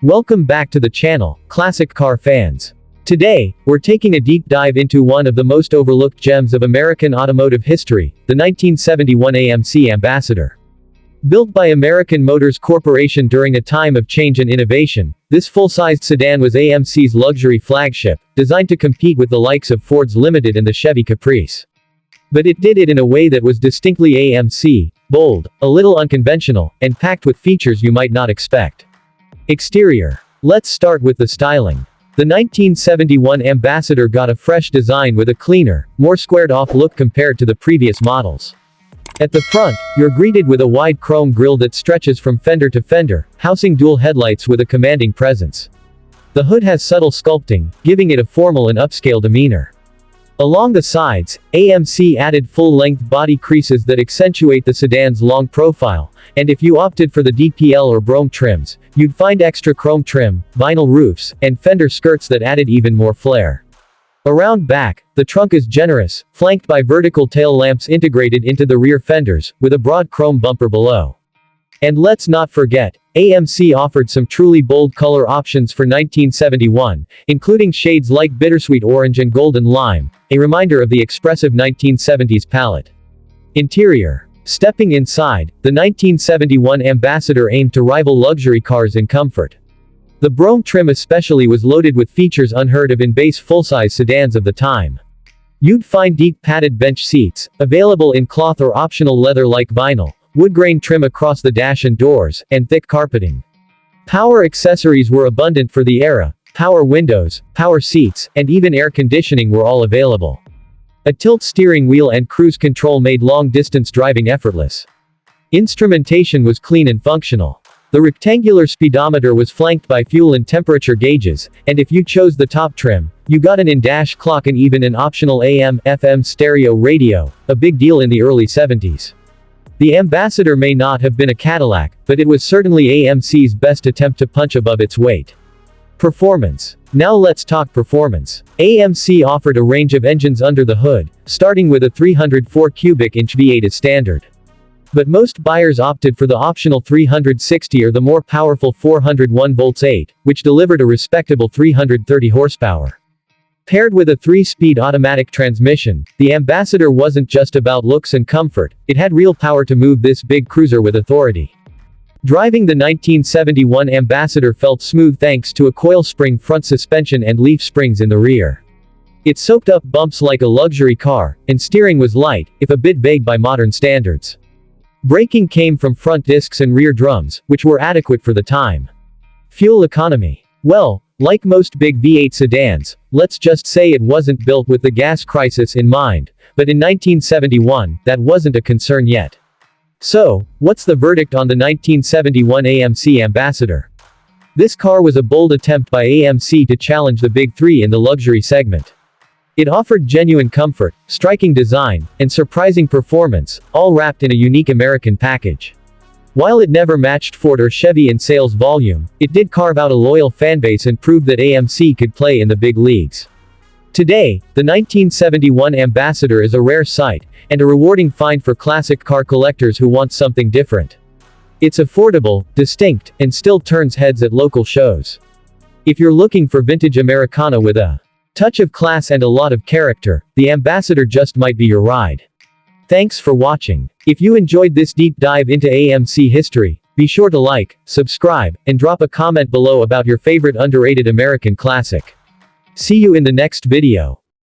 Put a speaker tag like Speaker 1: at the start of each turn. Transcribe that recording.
Speaker 1: Welcome back to the channel, Classic Car Fans. Today, we're taking a deep dive into one of the most overlooked gems of American automotive history, the 1971 AMC Ambassador. Built by American Motors Corporation during a time of change and innovation, this full-sized sedan was AMC's luxury flagship, designed to compete with the likes of Ford's Limited and the Chevy Caprice. But it did it in a way that was distinctly AMC, bold, a little unconventional, and packed with features you might not expect. Exterior. Let's start with the styling. The 1971 Ambassador got a fresh design with a cleaner, more squared-off look compared to the previous models. At the front, you're greeted with a wide chrome grille that stretches from fender to fender, housing dual headlights with a commanding presence. The hood has subtle sculpting, giving it a formal and upscale demeanor. Along the sides, AMC added full-length body creases that accentuate the sedan's long profile, and if you opted for the DPL or Brougham trims, you'd find extra chrome trim, vinyl roofs, and fender skirts that added even more flair. Around back, the trunk is generous, flanked by vertical tail lamps integrated into the rear fenders, with a broad chrome bumper below. And let's not forget, AMC offered some truly bold color options for 1971, including shades like bittersweet orange and golden lime, a reminder of the expressive 1970s palette. Interior. Stepping inside, the 1971 Ambassador aimed to rival luxury cars in comfort. The Brougham trim especially was loaded with features unheard of in base full-size sedans of the time. You'd find deep padded bench seats, available in cloth or optional leather like vinyl, wood grain trim across the dash and doors, and thick carpeting. Power accessories were abundant for the era. Power windows, power seats, and even air conditioning were all available. A tilt steering wheel and cruise control made long-distance driving effortless. Instrumentation was clean and functional. The rectangular speedometer was flanked by fuel and temperature gauges, and if you chose the top trim, you got an in-dash clock and even an optional AM/FM stereo radio, a big deal in the early 70s. The Ambassador may not have been a Cadillac, but it was certainly AMC's best attempt to punch above its weight. Performance. Now let's talk performance. AMC offered a range of engines under the hood, starting with a 304 cubic inch V8 as standard. But most buyers opted for the optional 360 or the more powerful 401 volts 8, which delivered a respectable 330 horsepower. Paired with a 3-speed automatic transmission, the Ambassador wasn't just about looks and comfort, it had real power to move this big cruiser with authority. Driving the 1971 Ambassador felt smooth thanks to a coil spring front suspension and leaf springs in the rear. It soaked up bumps like a luxury car, and steering was light, if a bit vague by modern standards. Braking came from front discs and rear drums, which were adequate for the time. Fuel economy. Well, like most big V8 sedans, let's just say it wasn't built with the gas crisis in mind, but in 1971, that wasn't a concern yet. So, what's the verdict on the 1971 AMC Ambassador? This car was a bold attempt by AMC to challenge the Big Three in the luxury segment. It offered genuine comfort, striking design, and surprising performance, all wrapped in a unique American package. While it never matched Ford or Chevy in sales volume, it did carve out a loyal fanbase and prove that AMC could play in the big leagues. Today, the 1971 Ambassador is a rare sight, and a rewarding find for classic car collectors who want something different. It's affordable, distinct, and still turns heads at local shows. If you're looking for vintage Americana with a touch of class and a lot of character, the Ambassador just might be your ride. Thanks for watching. If you enjoyed this deep dive into AMC history, be sure to like, subscribe, and drop a comment below about your favorite underrated American classic. See you in the next video.